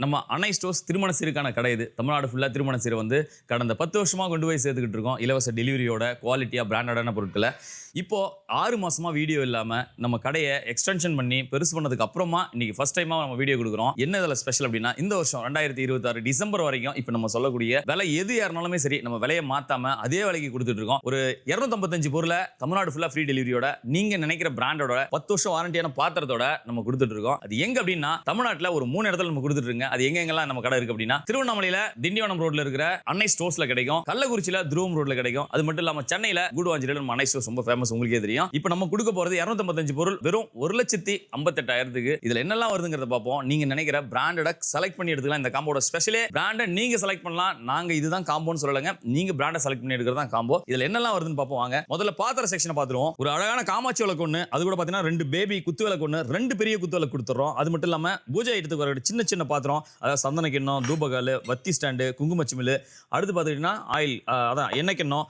நம்ம அன்னை ஸ்டோர்ஸ் திருமண சீருக்கான கடை இது. தமிழ்நாடு ஃபுல்லா திருமண சீரை வந்து கடந்த 10 வருஷமா கொண்டு போய் சேர்த்துக்கிட்டு இருக்கோம். இலவச டெலிவரியோட குவாலிட்டியா பிராண்டடான பொருட்கள. இப்போ 6 மாசமா வீடியோ இல்லாம நம்ம கடைய எக்ஸ்டென்ஷன் பண்ணி பெருசு பண்ணதுக்கு அப்புறமா இன்னைக்கு ஃபர்ஸ்ட் டைமா நம்ம வீடியோ கொடுக்குறோம். என்ன இதுல ஸ்பெஷல் அப்படின்னா இந்த வருஷம் 2026 டிசம்பர் வரைக்கும் இப்போ நம்ம சொல்லக்கூடிய விலை எது ஏறினாலுமே சரி நம்ம விலையை மாத்தாம அதே விலைக்கு கொடுத்துட்டு இருக்கோம். ஒரு 255 பொருளை தமிழ்நாடு ஃபுல்லா ஃப்ரீ டெலிவரியோட நீங்க நினைக்கிற பிராண்டோட 10 வருஷம் வாரண்டியான பாத்திரத்தோட நம்ம கொடுத்துட்டு இருக்கோம். அது எங்க அப்படின்னா தமிழ்நாட்டுல ஒரு 3 இடத்துல நம்ம கொடுத்துட்டு இருக்கோம். அது எங்கெங்கெல்லாம் நம்ம கடை இருக்கு அப்படின்னா திருவண்ணாமலையில திண்டிவனம் ரோட்ல இருக்கிற அன்னை ஸ்டோர்ஸ்ல கிடைக்கும். கள்ளக்குறிச்சியில துருவம் ரோட்ல கிடைக்கும். அது மட்டும் இல்லாம சென்னையில கூடுவாஞ்சியில நம்ம அன்னை ஸ்டோர்ஸ் ரொம்ப ஃபேமஸ், உங்களுக்கே தெரியும். இப்போ நம்ம கொடுக்க போறது 255 பொருள் வெறும் 1,58,000க்கு. இதுல என்னெல்லாம் வருதுங்கறத பார்ப்போம். நீங்க நினைக்கிற பிராண்டட செலக்ட் பண்ணி எடுத்துக்கலாம். இந்த காம்போட ஸ்பெஷலே பிராண்ட நீங்க செலக்ட் பண்ணலாம். நாங்க இதுதான் காம்போன்னு சொல்லலங்க, நீங்க பிராண்ட செலக்ட் பண்ணி எடுக்கிறது தான் காம்போ. இதுல என்னெல்லாம் வருதுன்னு பார்ப்போம் வாங்க. முதல்ல பாத்திர செக்ஷனை பார்த்துருவோம். ஒரு அழகான காமாட்சி விளக்கு ஒன்று, அது கூட பாத்தீங்கன்னா 2 பேபி குத்து விளக்கு ஒன்று, 2 பெரிய குத்து விளக்கு கொடுத்துறோம். அது மட்டும் இல்லாம பூஜை ஐட்டத்துக்கு வர சின்ன சின்ன பாத்திரம், அதாவது சந்தன கிண்ணம், தூபகால், வத்தி ஸ்டாண்டு, குங்குமச்சிமில், அடுத்து பார்த்துக்கிட்டீங்கன்னா ஆயில், அதான் எண்ணெய் கிண்ணம்,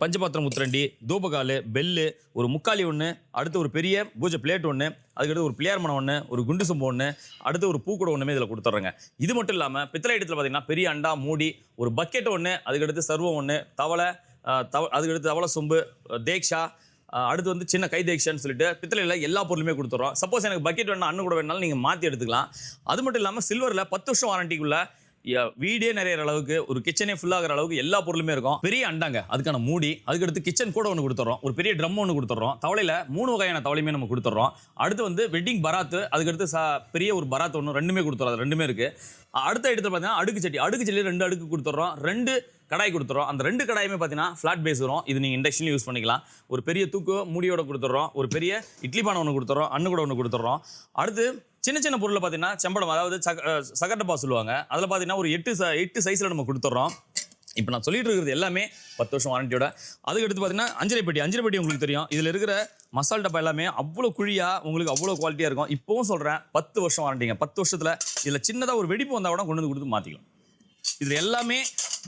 பஞ்சபாத்திரம் முத்திரண்டி, தூபகால், பெல்லு, ஒரு முக்காலி ஒன்று, அடுத்து ஒரு பெரிய பூஜை பிளேட் ஒன்று, அதுக்கடுத்து ஒரு பிள்ளையார் மனம் ஒன்று, ஒரு குண்டு சொம்பு ஒன்று, அடுத்து ஒரு பூக்கூட ஒன்றுமே இதில் கொடுத்துட்றேங்க. இது மட்டும் இல்லாமல் பித்தளை ஐட்டத்தில் பார்த்தீங்கன்னா பெரிய அண்டா மூடி, ஒரு பக்கெட் ஒன்று, அதுக்கடுத்து சர்வம் ஒன்று, தவளை, அதுக்கடுத்து தவளை சொம்பு, தேக்ஷா, அடுத்து வந்து சின்ன கை தேக்ஷான்னு சொல்லிட்டு பித்தளையில் எல்லா பொருளுமே கொடுத்துட்றோம். சப்போஸ் எனக்கு பக்கெட் வேணா அண்ணன் கூட வேணாலும் நீங்கள் மாற்றி எடுத்துக்கலாம். அது மட்டும் இல்லாமல் சில்வரில் 10 வருஷம் வாரண்டிக்குள்ள வீடே நிறைய அளவுக்கு, ஒரு கிச்சனே ஃபுல் ஆகிற அளவுக்கு எல்லா பொருளுமே இருக்கும். பெரிய அண்டாங்க, அதுக்கான மூடி, அதுக்கடுத்து கிச்சன் கூட ஒன்று கொடுத்துறோம், ஒரு பெரிய ட்ரம் ஒன்று கொடுத்துறோம். தவளையில் 3 வகையான தவளையுமே நம்ம கொடுத்துறோம். அடுத்து வந்து வெட்டிங் பராத்து, அதுக்கடுத்து பெரிய ஒரு பராத்து ஒன்று, ரெண்டுமே கொடுத்துறோம். அது ரெண்டுமே இருக்கு. அடுத்த இடத்துல பார்த்தீங்கன்னா அடுக்கு சட்டி, அடுக்கு சட்டியில் 2 அடுக்கு கொடுத்துறோம், 2 கடாய் கொடுத்துறோம். அந்த 2 கடாயுமே பார்த்தீங்கன்னா ஃப்ளாட் பேஸ் வரும். இது நீங்கள் இண்டக்ஷன்லையும் யூஸ் பண்ணிக்கலாம். ஒரு பெரிய தூக்கு மூடியோட கொடுத்துட்றோம், ஒரு பெரிய இட்லி பானை ஒன்று கொடுத்துட்றோம், அண்ணு கூட ஒன்று கொடுத்துட்றோம். அடுத்து சின்ன சின்ன பொருளில் பார்த்தீங்கன்னா செம்படம், அதாவது சகட்டப்பா சொல்லுவாங்க, அதில் பார்த்தீங்கன்னா ஒரு 8 சைஸில் நம்ம கொடுத்துட்றோம். இப்போ நான் சொல்லிட்டு இருக்கிறது எல்லாமே 10 வருஷம் வாரண்டியோட. அதுக்கு எடுத்து பார்த்தீங்கன்னா அஞ்சரை பெட்டி உங்களுக்கு தெரியும். இதில் இருக்கிற மசால் டப்பா எல்லாமே அவ்வளோ குழியாக உங்களுக்கு அவ்வளோ குவாலிட்டியாக இருக்கும். இப்போவும் சொல்கிறேன் 10 வருஷம் வாரண்டிங்க. 10 வருஷத்தில் இதில் சின்னதாக ஒரு வெடிப்பு வந்தால் கூட கொண்டு வந்து கொடுத்து மாற்றிக்கலாம். இது எல்லாமே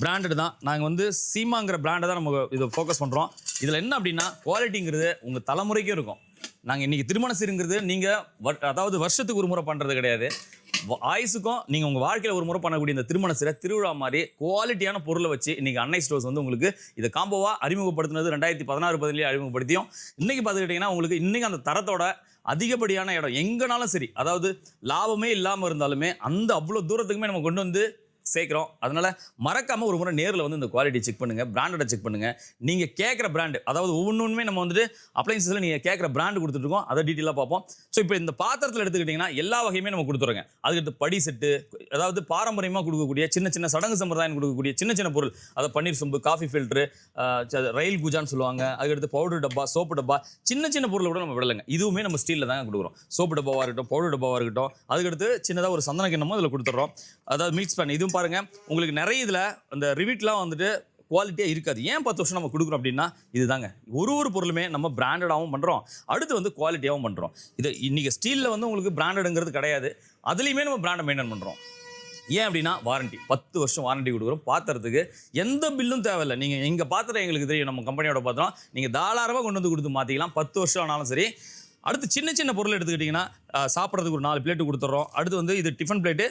பிராண்டட் தான். நாங்கள் வந்து சீமாங்கிற பிராண்டை தான் நம்ம இதை ஃபோக்கஸ் பண்ணுறோம். இதில் என்ன அப்படின்னா குவாலிட்டிங்கிறது உங்கள் தலைமுறைக்கும் இருக்கும். நாங்கள் இன்றைக்கி திருமண சீருங்கிறது நீங்கள் அதாவது வருஷத்துக்கு ஒரு முறை பண்ணுறது கிடையாது, ஆயுசுக்கும் நீங்கள் உங்கள் வாழ்க்கையில் ஒரு முறை பண்ணக்கூடிய இந்த திருமண சீரை திருவிழா மாதிரி குவாலிட்டியான பொருளை வச்சு இன்றைக்கி அன்னை ஸ்டோர்ஸ் வந்து உங்களுக்கு இதை காம்போவாக அறிமுகப்படுத்தினது 2016-17 அறிமுகப்படுத்தியும் இன்றைக்கி பார்த்துக்கிட்டிங்கன்னா உங்களுக்கு இன்றைக்கி அந்த தரத்தோட அதிகப்படியான இடம் எங்கேனாலும் சரி, அதாவது லாபமே இல்லாமல் இருந்தாலுமே அந்த அவ்வளோ தூரத்துக்குமே நம்ம கொண்டு வந்து சேர்க்குறோம். அதனால மறக்காம ஒரு முறை நேரில் வந்து இந்த குவாலிட்டி செக் பண்ணுங்க, பிராண்டடை செக் பண்ணுங்க. நீங்க கேட்குற பிராண்டு, அதாவது ஒவ்வொன்றுமே நம்ம வந்துட்டு அப்ளைன்சஸ்ல நீங்க கேட்குற பிராண்டு கொடுத்துருக்கோம், அதை டீட்டெயிலாக பார்ப்போம். ஸோ இப்போ இந்த பாத்திரத்தில் எடுத்துக்கிட்டிங்கன்னா எல்லா வகையுமே நம்ம கொடுத்துருங்க. அதுக்கு படி செட்டு, அதாவது பாரம்பரியமாக கொடுக்கக்கூடிய சின்ன சின்ன சடங்கு சம்பிரதாயம் கொடுக்கக்கூடிய சின்ன சின்ன பொருள், அதை பன்னீர் சொம்பு, காஃபி ஃபில்ட்ரு, ரயில் பூஜான்னு சொல்லுவாங்க, அதுக்கடுத்து பவுடர் டப்பா, சோப்பு டப்பா, சின்ன சின்ன பொருளை கூட நம்ம விடலைங்க. இதுவுமே நம்ம ஸ்டீலில் தாங்க கொடுக்குறோம். சோப்பு டப்பாவாக இருக்கட்டும், பவுடர் டப்பாவாக இருக்கட்டும், அதுக்கடுத்து சின்னதாக ஒரு சந்தன கிண்ணமும் இதில் கொடுத்துட்றோம். அதாவது மிக்ஸ் பண்ணி இதுவும் பாருங்க, உங்களுக்கு நிறைய இதில் அந்த ரிவீட்லாம் வந்துட்டு குவாலிட்டியாக இருக்காது. ஏன் 10 வருஷம் நம்ம கொடுக்குறோம் அப்படின்னா இதுதாங்க. ஒரு பொருளுமே நம்ம பிராண்டடாகவும் பண்ணுறோம், அடுத்து வந்து குவாலிட்டியாகவும் பண்ணுறோம். இது இன்றைக்கி ஸ்டீலில் வந்து உங்களுக்கு பிராண்டடுங்கிறது கிடையாது, அதுலேயுமே நம்ம பிராண்டை மெயின்டைன் பண்ணுறோம். ஏன் அப்படின்னா வாரண்டி, 10 வருஷம் வாரண்டி கொடுக்குறோம். பாத்திரத்துக்கு எந்த பில்லும் தேவையில்லை. நீங்கள் எங்கள் பாத்திரம் எங்களுக்கு தெரியும், நம்ம கம்பெனியோட பாத்திரம், நீங்கள் தாராளமாக கொண்டு வந்து கொடுத்து மாற்றிக்கலாம், 10 வருஷம் ஆனாலும் சரி. அடுத்து சின்ன சின்ன பொருள் எடுத்துக்கிட்டிங்கன்னா சாப்பிட்றதுக்கு ஒரு 4 பிளேட்டு கொடுத்துட்றோம். அடுத்து வந்து இது டிஃபன் பிளேட்டு,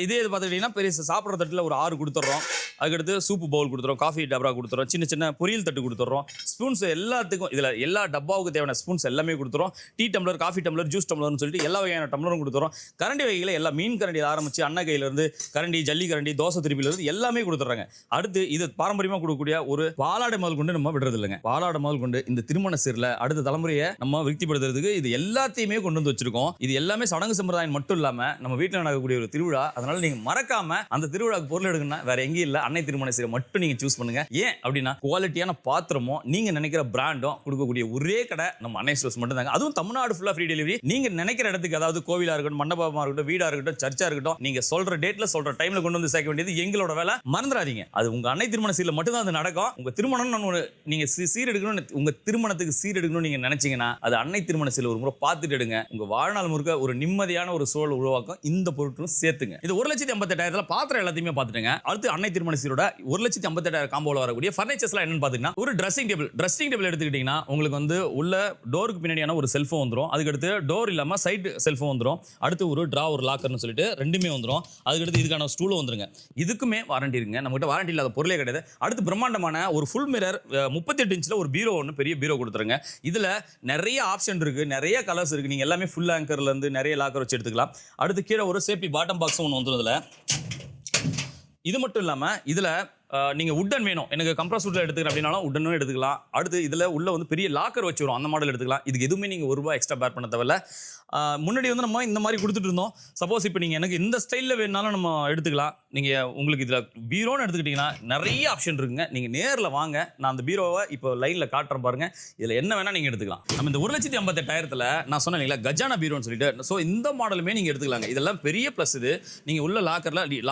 இதே இது பார்த்துக்கிட்டிங்கன்னா பெரிய சாப்பிட்ற தட்டில் ஒரு 6 கொடுத்துட்றோம். அதுக்கடுத்து சூப்பு பவுல் கொடுத்துறோம், காஃபி டப்பா கொடுத்துறோம், சின்ன சின்ன பொரியல் தட்டு கொடுத்துட்றோம், ஸ்பூன்ஸ் எல்லாத்துக்கும் இதில் எல்லா டப்பாவுக்கு தேவையான ஸ்பூன்ஸ் எல்லாமே கொடுத்துறோம். Tea tumbler, coffee tumbler, juice டம்ளர்னு சொல்லிட்டு எல்லா வகையான டம்ளரும் கொடுத்துறோம். கரண்டி வகையில் எல்லா மீன் கரண்டி ஆரம்பித்து அன்ன கையிலேருந்து கரண்டி, ஜல்லி கரண்டி, தோசை திருப்பிலேருந்து எல்லாமே கொடுத்துட்றாங்க. அடுத்து இது பாரம்பரியமாக கொடுக்கக்கூடிய ஒரு பாலாடை முதல் கொண்டு நம்ம விடுறது இல்லைங்க. பாலாடை முதல் கொண்டு இந்த திருமண சீரில் அடுத்த தலைமுறையை நம்ம விருத்திப்படுத்துறதுக்கு இது எல்லாத்தையுமே கொண்டு வந்து வச்சிருக்கோம். இது எல்லாமே சடங்கு சம்பிரதாயம் மட்டும் இல்லாமல் நம்ம வீட்டில் நடக்கக்கூடிய ஒரு திருவிழா. அதனால நீங்கள் மறக்காம அந்த திருவிழாவுக்கு பொருள் எடுக்கணும்னா வேற எங்கேயும் இல்லை, அன்னை திருமண சீரை மட்டும் நீங்க சூஸ் பண்ணுங்க. ஏன் அப்படின்னா குவாலிட்டியான பாத்திரமும் நீங்க நினைக்கிற பிராண்டும் கொடுக்கக்கூடிய ஒரே கடை நம்ம அன்னை ஸ்டோர்ஸ் மட்டும் தாங்க. அதுவும் தமிழ்நாடு ஃபுல்லா ஃப்ரீ டெலிவரி. நீங்க நினைக்கிற இடத்துக்கு, அதாவது கோவிலா இருக்கட்டும், மண்டபமா இருக்கட்டும், வீடா இருக்கட்டும், சர்ச்சா இருக்கட்டும், நீங்க சொல்ற டேட்ல சொல்ற டைம்ல கொண்டு வந்து சேர்க்க வேண்டியது எங்களோட வேலை. மறந்துடாதீங்க, அது உங்க அன்னை திருமண சீரில் மட்டும் தான் அது நடக்கும். உங்க திருமணம் நீங்க சீர் எடுக்கணும், உங்க திருமணத்துக்கு சீர் எடுக்கணும் நீங்க நினைச்சீங்கன்னா அது அன்னை திருமண சீரில் ஒரு முறை பார்த்துட்டு எடுங்க. உங்க வாழ்நாள் முழுக்க ஒரு நிம்மதியான ஒரு சூழல் உருவாக்கும். இந்த பொருட்களும் சேர்த்துங்க. இது 1,58,000 பாத்திரம் எல்லாத்தையுமே பார்த்துட்டுங்க. அடுத்து அன்னை திருமண சீரோட 1,58,000 காம்போல வரக்கூடிய ஃபர்னிச்சர்ஸ்லாம் என்னன்னு பார்த்தீங்கன்னா, ஒரு ட்ரெஸ்ஸிங் டேபிள் எடுத்துக்கிட்டீங்கன்னா உங்களுக்கு வந்து உள்ள டோருக்கு பின்னாடியான ஒரு செல்ஃபோன் வந்துடும். அதுக்கடுத்து டோர் இல்லாமல் சைடு செல்ஃபோன் வந்துடும். அடுத்து ஒரு ஒரு லாக்கர்னு சொல்லிட்டு ரெண்டுமே வந்துடும். அதுக்கடுத்து இதுக்கான ஸ்டூலும் வந்துருங்க. இதுக்குமே வாரண்டி இருக்குங்க. நம்மகிட்ட வாரண்டி இல்லாத பொருளே கிடையாது. அடுத்து பிரம்மாண்டமான ஒரு ஃபுல் மிரர் 38 இன்ச்சில் ஒரு பீரோ ஒன்று பெரிய பீரோ கொடுத்துருங்க. இதில் நிறைய ஆப்ஷன் இருக்கு, நிறைய கலர்ஸ் இருக்கு. நீங்க எல்லாமே ஃபுல் ஆங்கர்ல இருந்து நிறைய லாக்கர் வச்சு எடுத்துக்கலாம். அடுத்து கீழே ஒரு சேஃப்டி பாட்டம் பாக்ஸும் ஒன்று வந்துடும். இதுல இது மட்டும் இல்லாம இதுல நீங்க உட்டன் வேணும், எனக்கு கம்ப்ரஸ் உட்ல எடுத்துக்கிறேன் அப்படின்னாலும் உட்டனும் எடுத்துக்கலாம். அடுத்து இதுல உள்ள வந்து பெரிய லாக்கர் வச்சு வரும், அந்த மாடல் எடுத்துக்கலாம். இதுக்கு எதுவுமே நீங்க ₹1 எக்ஸ்ட்ரா பேர் பண்ண தேவையில்ல. முன்னாடி வந்து நம்ம இந்த மாதிரி கொடுத்துட்டு இருந்தோம். சப்போஸ் இப்போ நீங்கள் எனக்கு இந்த ஸ்டைலில் வேணுனாலும் நம்ம எடுத்துக்கலாம். நீங்கள் உங்களுக்கு இதில் பீரோன்னு எடுத்துக்கிட்டிங்கன்னா நிறைய ஆப்ஷன் இருக்குங்க. நீங்கள் நேரில் வாங்க, நான் அந்த பீரோவை இப்போ லைனில் காட்டுறேன் பாருங்கள். இதில் என்ன வேணால் நீங்கள் எடுத்துக்கலாம். நம்ம இந்த 1,58,000 நான் சொன்னேன் இல்லைங்களா கஜானா பீரோன்னு சொல்லிட்டு. ஸோ இந்த மாடலுமே நீங்கள் எடுத்துக்கலாங்க. இதெல்லாம் பெரிய ப்ளஸ். இது நீங்கள் உள்ள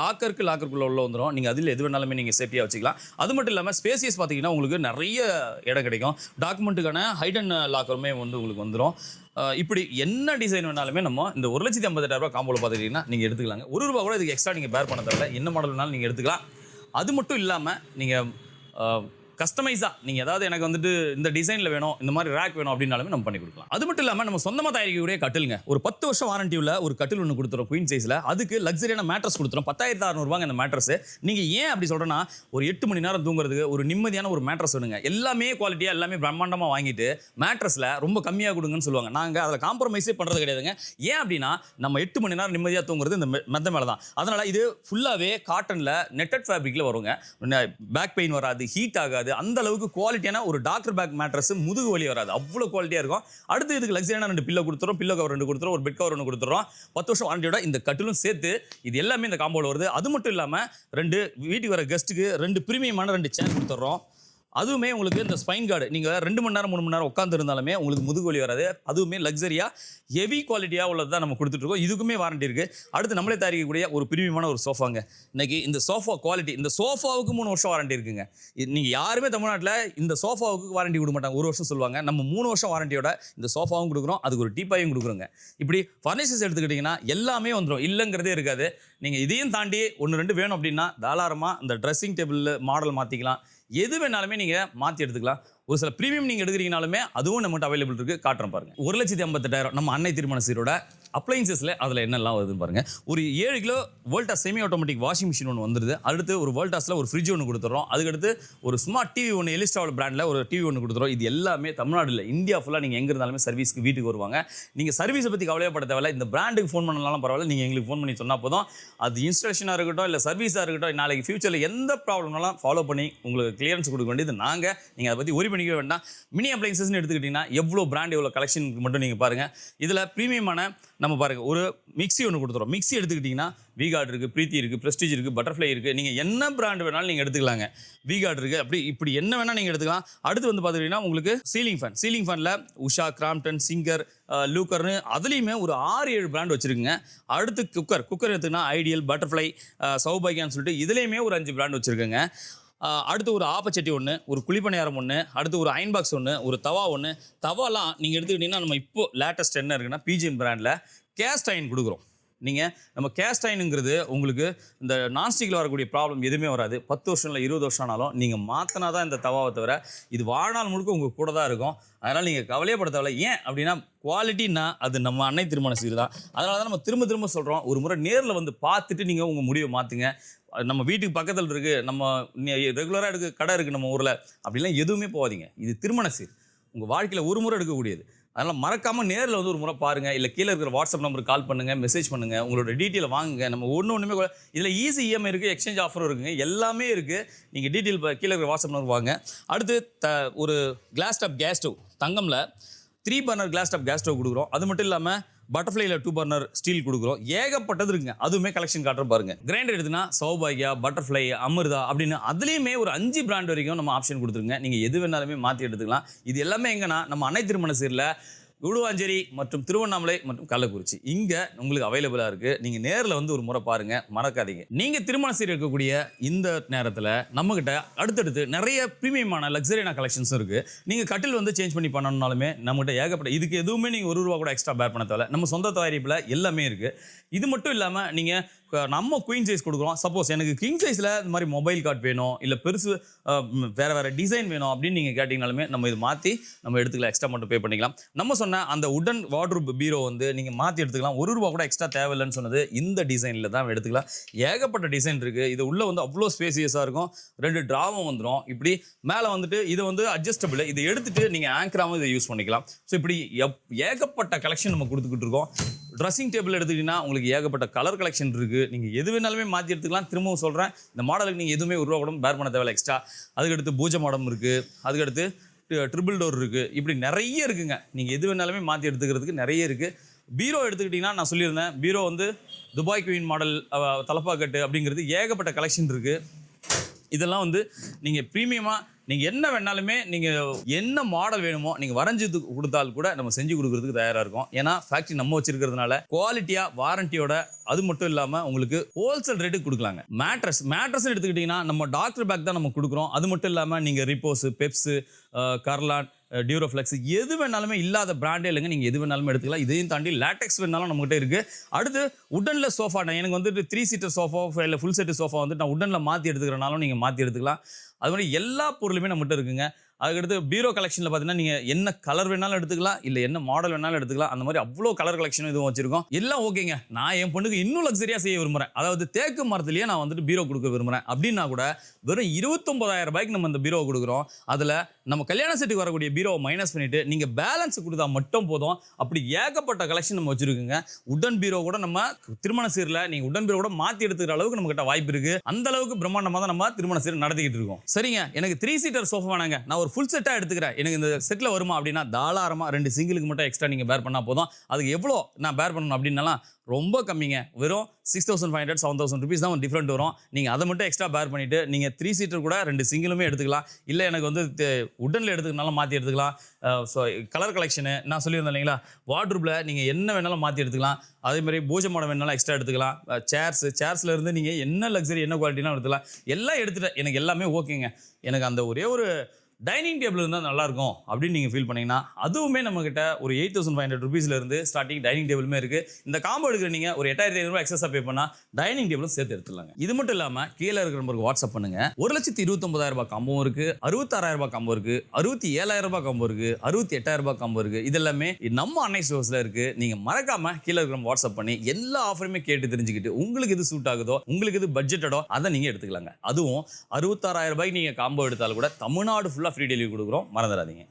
லாக்கருக்குள்ளே உள்ள வந்துடும். நீங்கள் அதில் எது வேணாலுமே நீங்கள் சேஃப்டியாக வச்சுக்கலாம். அது மட்டும் இல்லாமல் ஸ்பேசியஸ் பார்த்தீங்கன்னா உங்களுக்கு நிறைய இடம் கிடைக்கும். டாக்குமெண்ட்டுக்கான ஹைடன் லாக்கருமே வந்து உங்களுக்கு வந்துடும். இப்படி என்ன டிசைன் வேணாலுமே நம்ம இந்த 1,58,000 காம்போல பார்த்துக்கிட்டிங்கன்னா நீங்கள் எடுத்துக்கலாங்க. ₹1 கூட இதுக்கு எக்ஸ்ட்ரா நீங்கள் பேர் பண்ண தேவையில்ல. என்ன மாடல் வேணாலும் நீங்கள் எடுத்துக்கலாம். அது மட்டும் இல்லாமல் நீங்கள் கஸ்டமைஸாக நீங்கள் ஏதாவது எனக்கு வந்துட்டு இந்த டிசைனில் வேணும், இந்த மாதிரி ரேக் வேணும் அப்படின்னாலுமே நம்ம பண்ணி கொடுக்கலாம். அது மட்டும் இல்லாமல் நம்ம சொந்தமாக தயாரிக்கக்கூடிய கட்டிலுங்க. ஒரு 10 வருஷம் வாரண்டி உள்ள ஒரு கட்டில் ஒன்று கொடுத்துரும் குயின் சைஸில். அதுக்கு லக்ஸரியான மேட்ரஸ் கொடுத்துரும். 10,600 அந்த மேட்ரஸ். நீங்கள் ஏன் அப்படி சொல்கிறேன்னா, ஒரு 8 மணி நேரம் தூங்குறதுக்கு ஒரு நிம்மதியான ஒரு மேட்ரஸ் வேணுங்க. எல்லாமே குவாலிட்டியாக எல்லாமே பிரம்மாண்டமாக வாங்கிட்டு மேட்ரஸில் ரொம்ப கம்மியாக கொடுங்கன்னு சொல்லுவாங்க. நாங்கள் அதில் காம்ப்ரமைஸே பண்ணுறது கிடையாதுங்க. ஏன் அப்படின்னா நம்ம 8 மணி நேரம் நிம்மதியாக தூங்குறது இந்த மெத்த மேலே தான். அதனால் இது ஃபுல்லாகவே காட்டனில் நெட்டட் ஃபேப்ரிக்கில் வருங்க. பேக் பெயின் வராது, ஹீட் ஆகாது. அந்த அளவுக்கு குவாலிட்டியான ஒரு டாக்டர் பேக் மேட்ரஸ், முதுகு வலி வராது, அவ்வளவு குவாலிட்டியா இருக்கும். அடுத்து இதுக்கு லக்ஸரியான 2 பில்லோ கொடுத்துறோம், பில்லோ கவர் 2 கொடுத்துறோம், ஒரு பெட் கவர் 1 கொடுத்துறோம். 10 வருஷம் வாரண்டியோட இந்த கட்டிலும் சேர்த்து இது எல்லாமே இந்த காம்போல வருது. அது மட்டும் இல்லாம 2 வீட்டுக்கு வர கெஸ்ட்டுக்கு 2 பிரீமியமான 2 சேர் கொடுத்துறோம். அதுவுமே உங்களுக்கு இந்த ஸ்பைன் கார்டு நீங்கள் 2 மணி நேரம் 3 மணி நேரம் உட்காந்து இருந்தாலுமே உங்களுக்கு முதுகு வலி வராது. அதுவுமே லக்ஸரியா ஹெவி குவாலிட்டியாக உள்ளது தான் நம்ம கொடுத்துட்ருக்கோம். இதுக்குமே வாரண்டி இருக்குது. அடுத்து நம்மளே தயாரிக்கக்கூடிய ஒரு பிரீமியமான ஒரு சோஃபாங்க. இன்னைக்கு இந்த சோஃபா குவாலிட்டி, இந்த சோஃபாவுக்கு 3 வருஷம் வாரண்டி இருக்குங்க. நீங்கள் யாருமே தமிழ்நாட்டில் இந்த சோஃபாவுக்கு வாரண்டி கொடுக்க மாட்டாங்க, 1 வருஷம் சொல்லுவாங்க. நம்ம 3 வருஷம் வாரண்டியோட இந்த சோஃபாவும் கொடுக்குறோம், அதுக்கு ஒரு டீப்பாயும் கொடுக்குறோங்க. இப்படி ஃபர்னிச்சர்ஸ் எடுத்துக்கிட்டிங்கன்னா எல்லாமே வந்துடும், இல்லைங்கிறதே இருக்காது. நீங்கள் இதையும் தாண்டி 1-2 வேணும் அப்படின்னா தாராளமாக இந்த ட்ரெஸ்ஸிங் டேபிள் மாடல் மாற்றிக்கலாம். எது வேணாலுமே நீங்கள் மாற்றி எடுத்துக்கலாம். ஒரு சில ப்ரீமியம் நீங்கள் எடுக்கிறீங்கனாலுமே அதுவும் நம்மகிட்ட அவைலபிள் இருக்குது. காட்டுறேன் பாருங்க. 1,58,000 நம்ம அன்னை திருமண சீரோட அப்ளைன்சஸில் அதில் என்னெல்லாம் வருதுன்னு பாருங்க. ஒரு 7 kilo Voltas semi automatic washing machine ஒன்று வந்துருது. அடுத்து ஒரு வோல்டாஸில் ஒரு ஃப்ரிட்ஜ் ஒன்று கொடுத்துறோம். அதுக்கடுத்து ஒரு ஸ்மார்ட் டிவி ஒன்று, எலிஸ்டாவல் பிராண்டில் ஒரு டிவி ஒன்று கொடுத்துறோம். இது எல்லாமே தமிழ்நாட்டில் இந்தியா ஃபுல்லாக நீங்கள் எங்கே இருந்தாலுமே சர்வீஸ்க்கு வீட்டுக்கு வருவாங்க. நீங்கள் சர்வீஸை பற்றி கவலைப்பட தேவையில்ல. இந்த பிராண்டுக்கு ஃபோன் பண்ணாலும் பரவாயில்ல, நீங்கள் எங்களுக்கு ஃபோன் பண்ணி சொன்னால் போதும். அது இன்ஸ்டாலேஷனாக இருக்கட்டும், இல்லை சர்வீஸாக இருக்கட்டும், நாளைக்கு ஃபியூச்சரில் எந்த ப்ராப்ளம்னாலும் ஃபாலோ பண்ணி உங்களுக்கு கிளியரன்ஸ் கொடுக்க வேண்டியது நாங்கள். நீங்கள் அதை பற்றி ஒரி பண்ணிக்க வேண்டாம். மினி அப்ளைன்சஸ்ன்னு எடுத்துக்கிட்டிங்கன்னா எவ்வளோ பிராண்ட், எவ்வளோ கலெக்ஷன் மட்டும் நீங்கள் பாருங்கள். இதில் ப்ரீமியமான நம்ம பாருங்கள் ஒரு மிக்ஸி ஒன்று கொடுத்துறோம். மிக்ஸி எடுத்துக்கிட்டிங்கன்னா விகார்டு இருக்குது, பிரீத்தி இருக்குது, ப்ரெஸ்டீஜ் இருக்குது, பட்டர்ஃப்ளை இருக்குது. நீங்கள் என்ன பிராண்ட் வேணாலும் நீங்கள் எடுத்துக்கலாங்க. விகார்டு இருக்குது, அப்படி இப்படி என்ன வேணால் நீங்கள் எடுத்துக்கலாம். அடுத்து வந்து பார்த்துக்கிட்டிங்கன்னா உங்களுக்கு சீலிங் ஃபேனில் உஷா, கிராம்ப்டன், சிங்கர், லூக்கர்னு அதுலேயுமே ஒரு 6-7 பிராண்ட் வச்சுருக்குங்க. அடுத்து குக்கர் எடுத்துக்கினா ஐடியல், பட்டர்ஃப்ளை, சௌபாகியான்னு சொல்லிட்டு இதுலேயுமே ஒரு 5 பிராண்ட் வச்சுருக்குங்க. அடுத்து ஒரு ஆப்பச்சட்டி ஒன்று, ஒரு குழிப்பணியாரம் ஒன்று, அடுத்து ஒரு அயன் பாக்ஸ் ஒன்று, ஒரு தவா ஒன்று. தவாலாம் நீங்கள் எடுத்துக்கிட்டிங்கன்னா நம்ம இப்போ லேட்டஸ்ட் என்ன இருக்குன்னா பிஜிஎன் பிராண்டில் கேஸ்ட் அயன் கொடுக்குறோம். நீங்கள் நம்ம கேஸ்ட் அயனுங்கிறது உங்களுக்கு இந்த நான்ஸ்டிக்கில் வரக்கூடிய ப்ராப்ளம் எதுவுமே வராது. 10 வருஷம் இல்லை 20 வருஷம் ஆனாலும் நீங்கள் மாற்றினா தான் இந்த தவாவை தவிர இது வாழ்நாள் முழுக்க உங்கள் கூட தான் இருக்கும். அதனால் நீங்கள் கவலையப்பட தேவையில்லை. ஏன் அப்படின்னா குவாலிட்டின்னா அது நம்ம அன்னை திருமண சீர் தான். அதனால தான் நம்ம திரும்ப சொல்கிறோம், ஒரு முறை நேரில் வந்து பார்த்துட்டு நீங்கள் உங்கள் முடிவை மாற்றுங்க. நம்ம வீட்டுக்கு பக்கத்தில் இருக்குது, நம்ம ரெகுலராக எடுக்க கடை இருக்குது நம்ம ஊரில், அப்படிலாம் எதுவுமே போகாதீங்க. இது திருமண சீர், உங்கள் வாழ்க்கையில் ஒரு முறை எடுக்கக்கூடியது. அதனால் மறக்காமல் நேரில் வந்து ஒரு முறை பாருங்கள். இல்லை கீழே இருக்கிற வாட்ஸ்அப் நம்பருக்கு கால் பண்ணுங்கள், மெசேஜ் பண்ணுங்கள், உங்களோட டீட்டெயில் வாங்குங்க. நம்ம ஒன்றுமே இதில் ஈஸி இஎம்ஐ இருக்குது, எக்ஸ்சேஞ்ச் ஆஃபரும் இருக்குங்க, எல்லாமே இருக்குது. நீங்கள் டீட்டெயில் கீழே இருக்கிற வாட்ஸ்அப் நம்பர் வாங்க. அடுத்து ஒரு கிளாஸ் டாப் கேஸ் ஸ்டவ் தங்கமில் 3 burner glass top gas stove கொடுக்குறோம். அது மட்டும் இல்லாமல் பட்டர்ஃப்ளைல 2 பர்னர் ஸ்டீல் கொடுக்குறோம். ஏகப்பட்டது இருக்குங்க. அதுவுமே கலெக்ஷன் காட்டுற பாருங்க. கிரைண்டர் எடுத்துனா சௌபாகியா, பட்டர்ஃப்ளை, அமிர்தா அப்படின்னு அதுலேயுமே ஒரு 5 பிராண்ட் வரைக்கும் நம்ம ஆப்ஷன் கொடுத்துருங்க. நீங்கள் எது வேணாலுமே மாற்றி எடுத்துக்கலாம். இது எல்லாமே எங்கன்னா நம்ம அன்னை திருமண சீரில் கூடுவாஞ்சேரி மற்றும் திருவண்ணாமலை மற்றும் கள்ளக்குறிச்சி இங்கே உங்களுக்கு அவைலபிளாக இருக்குது. நீங்கள் நேரில் வந்து ஒரு முறை பாருங்கள், மறக்காதீங்க. நீங்கள் திருமண சீர் இருக்கக்கூடிய இந்த நேரத்தில் நம்மக்கிட்ட அடுத்தடுத்து நிறைய ப்ரீமியமான லக்ஸரியான கலெக்ஷன்ஸும் இருக்குது. நீங்கள் கட்டில் வந்து சேஞ்ச் பண்ணி பண்ணணும்னாலுமே நம்மகிட்ட ஏகப்பட்ட, இதுக்கு எதுவுமே நீங்கள் ₹1 கூட எக்ஸ்ட்ரா பேர் பண்ண தேவை. நம்ம சொந்த தயாரிப்பில் எல்லாமே இருக்குது. இது மட்டும் இல்லாமல் நீங்கள் நம்ம குயின் சைஸ் கொடுக்குறோம். சப்போஸ் எனக்கு கிங் சைஸில் இந்த மாதிரி மொபைல் கார்ட் வேணும், இல்லை பெருசு வேறு டிசைன் வேணும் அப்படின்னு நீங்கள் கேட்டிங்கனாலுமே நம்ம இது மாற்றி நம்ம எடுத்துக்கலாம். எக்ஸ்ட்ரா மட்டும் பே பண்ணிக்கலாம். நம்ம சொன்ன அந்த உடன் வார்ட்ரூப் பீரோ வந்து நீங்கள் மாற்றி எடுத்துக்கலாம். ₹1 கூட எக்ஸ்ட்ரா தேவையில்லைன்னு சொன்னது இந்த டிசைனில் தான் எடுத்துக்கலாம். ஏகப்பட்ட டிசைன் இருக்குது. இது உள்ளே வந்து அவ்வளோ ஸ்பேசியஸாக இருக்கும். 2 ட்ராவும் வந்துடும். இப்படி மேலே வந்துட்டு இது வந்து அட்ஜஸ்டபிள். இதை எடுத்துட்டு நீங்கள் ஆங்கராகவும் இதை யூஸ் பண்ணிக்கலாம். ஸோ இப்படி ஏகப்பட்ட கலெக்ஷன் நம்ம கொடுத்துக்கிட்டு இருக்கோம். ட்ரெஸ்ஸிங் டேபிள் எடுத்துக்கிட்டிங்கன்னா உங்களுக்கு ஏகப்பட்ட கலர் கலெக்ஷன் இருக்குது. நீங்கள் எது வேணாலுமே மாற்றி எடுத்துக்கலாம். திரும்பவும் சொல்கிறேன், இந்த மாடலுக்கு நீங்கள் எதுவுமே ₹1 கூட பேர் பண்ண தேவையில்லை எக்ஸ்ட்ரா. அதுக்கடுத்து பூஜை மாடம் இருக்குது, அதுக்கடுத்து ட்ரிபிள் டோர் இருக்குது. இப்படி நிறைய இருக்குங்க. நீங்கள் எது வேணாலுமே மாற்றி எடுத்துக்கிறதுக்கு நிறைய இருக்குது. பீரோ எடுத்துக்கிட்டிங்கன்னா நான் சொல்லியிருந்தேன், பீரோ வந்து துபாய் குயின் மாடல் தலப்பாக்கட்டு அப்படிங்கிறது ஏகப்பட்ட கலெக்ஷன் இருக்குது. இதெல்லாம் வந்து நீங்கள் ப்ரீமியமாக நீங்கள் என்ன வேணாலுமே நீங்கள் என்ன மாடல் வேணுமோ நீங்கள் வரைஞ்சி கொடுத்தால் கூட நம்ம செஞ்சு கொடுக்குறதுக்கு தயாராக இருக்கும். ஏன்னா ஃபேக்ட்ரி நம்ம வச்சிருக்கிறதுனால குவாலிட்டியாக வாரண்டியோட, அது மட்டும் இல்லாமல் உங்களுக்கு ஹோல்சேல் ரேட்டுக்கு கொடுக்கலாங்க. மேட்ரஸ் எடுத்துக்கிட்டிங்கன்னா நம்ம டாக்டர் பேக் தான் நம்ம கொடுக்குறோம். அது மட்டும் இல்லாமல் நீங்கள் ரிப்போஸு, பெப்ஸு, கர்லான், டியூரோஃப்ளெக்ஸ் எது வேணாலுமே இல்லாத பிராண்டே இல்லைங்க. நீங்கள் எது வேணாலுமே எடுத்துக்கலாம். இதையும் தாண்டி லேட்டெக்ஸ் வேணாலும் நம்மகிட்ட இருக்குது. அடுத்து உடனில் சோஃபா, நான் எனக்கு வந்துட்டு 3 சீட்டர் சோஃபா இல்லை ஃபுல் செட்டு சோஃபா வந்துட்டு நான் உடனில் மாற்றி எடுத்துக்கிறனாலும் நீங்கள் மாற்றி எடுத்துக்கலாம். அது மாதிரி எல்லா பொருளுமே நம்மகிட்ட இருக்குங்க. அதுக்கடுத்து பீரோ கலெக்ஷனில் பார்த்தீங்கன்னா நீங்கள் என்ன கலர் வேணாலும் எடுத்துக்கலாம், இல்லை என்ன மாடல் வேணாலும் எடுத்துக்கலாம். அந்த மாதிரி அவ்வளோ கலர் கலெக்ஷனும் இதுவும் வச்சிருக்கோம். எல்லாம் ஓகேங்க. நான் என் பொண்ணுக்கு இன்னும் லக்ஸரியாக செய்ய விரும்புகிறேன். அதாவது தேக்கு மரத்துலேயே நான் வந்துட்டு பீரோ கொடுக்க விரும்புகிறேன் அப்படின்னா கூட வெறும் ₹29,000 நம்ம இந்த பீரோ கொடுக்குறோம். அதில் நம்ம கல்யாண செட்டுக்கு வரக்கூடிய பீரோவை மைனஸ் பண்ணிவிட்டு நீங்கள் பேலன்ஸ் கொடுத்தா மட்டும் போதும். அப்படி ஏகப்பட்ட கலெக்ஷன் நம்ம வச்சுருக்குங்க. உடன் பீரோ கூட நம்ம திருமண சீரில் நீங்கள் உடன் பீரோ கூட மாற்றி எடுத்துக்கிற அளவுக்கு நம்மகிட்ட வாய்ப்பு இருக்குது. அந்த அளவுக்கு பிரம்மாண்டமாக தான் நம்ம திருமண சீர் நடத்திக்கிட்டு இருக்கோம். சரிங்க, எனக்கு 3 சீட்டர் சோஃபா வேணாங்க, நான் ஒரு ஃபுல் செட்டாக எடுத்துக்கிறேன், எனக்கு இந்த செட்டில் வருமா அப்படின்னா தாராளமாக 2 சிங்கிளுக்கு மட்டும் எக்ஸ்ட்ரா நீங்கள் பேர் பண்ணால் போதும். அதுக்கு எவ்வளோ நான் பேர் பண்ணணும் அப்படின்னாலாம் ரொம்ப கம்மிங்க. வெறும் 6,500 7,000 rupees தான் டிஃப்ரெண்ட் வரும். நீங்கள் அதை மட்டும் எக்ஸ்ட்ரா பேர் பண்ணிவிட்டு நீங்கள் 3 சீட்டர் கூட 2 சிங்கிளுமே எடுத்துக்கலாம். இல்லை எனக்கு வந்து உடனில் எடுத்துக்கனாலும் மாற்றி எடுத்துக்கலாம். ஸோ கலர் கலெக்ஷனு நான் சொல்லியிருந்தேன் இல்லைங்களா, வார்ட்ரூப்பில் நீங்கள் என்ன வேணாலும் மாற்றி எடுத்துக்கலாம். அதேமாதிரி பூஜை மாடம் வேணாலும் எக்ஸ்ட்ரா எடுத்துக்கலாம். சேர்ஸில் இருந்து நீங்கள் என்ன லக்ஸரி என்ன குவாலிட்டிலாம் எடுத்துக்கலாம். எல்லாம் எடுத்துகிட்டேன், எனக்கு எல்லாமே ஓகேங்க. எனக்கு அந்த ஒரே ஒரு டைனிங் டேபிள் இருந்தால் நல்லாயிருக்கும் அப்படின்னு நீங்கள் ஃபீல் பண்ணிங்கன்னா அதுவுமே நம்மக்கிட்ட ஒரு 8,500 rupeesலேருந்து ஸ்டார்டிங் டைனிங் டேபிளுமே இருக்குது. இந்த காம்போ எடுக்கிற நீங்கள் ஒரு 8,500 எக்ஸஸாக பே பண்ணால் டைனிங் டேபிளும் சேர்த்து எடுத்துடலாங்க. இது மட்டும் இல்லாமல் கீழே இருக்கிற நம்பருக்கு வாட்ஸ்அப் பண்ணுங்கள். ₹1,29,000 காம்போ இருக்குது, ₹66,000 காம்போ இருக்குது, ₹67,000 காம்போ இருக்குது, ₹68,000 காம்போ இருக்குது. இதெல்லாமே நம்ம அன்னை ஸ்டோர்ஸில் இருக்குது. நீங்கள் மறக்காமல் கீழே இருக்கிற வாட்ஸ்அப் பண்ணி எல்லா ஆஃபருமே கேட்டு தெரிஞ்சுக்கிட்டு உங்களுக்கு எது சூட் ஆகுதோ, உங்களுக்கு எது பட்ஜெட்டடோ அதை நீங்கள் எடுத்துக்கலாங்க. அதுவும் ₹66,000 நீங்கள் காம்போ எடுத்தாலும் கூட தமிழ்நாடு ஃபுல்லாக ஃப்ரீ டெலிவரி கொடுக்குறோம். மறந்துடாதீங்க.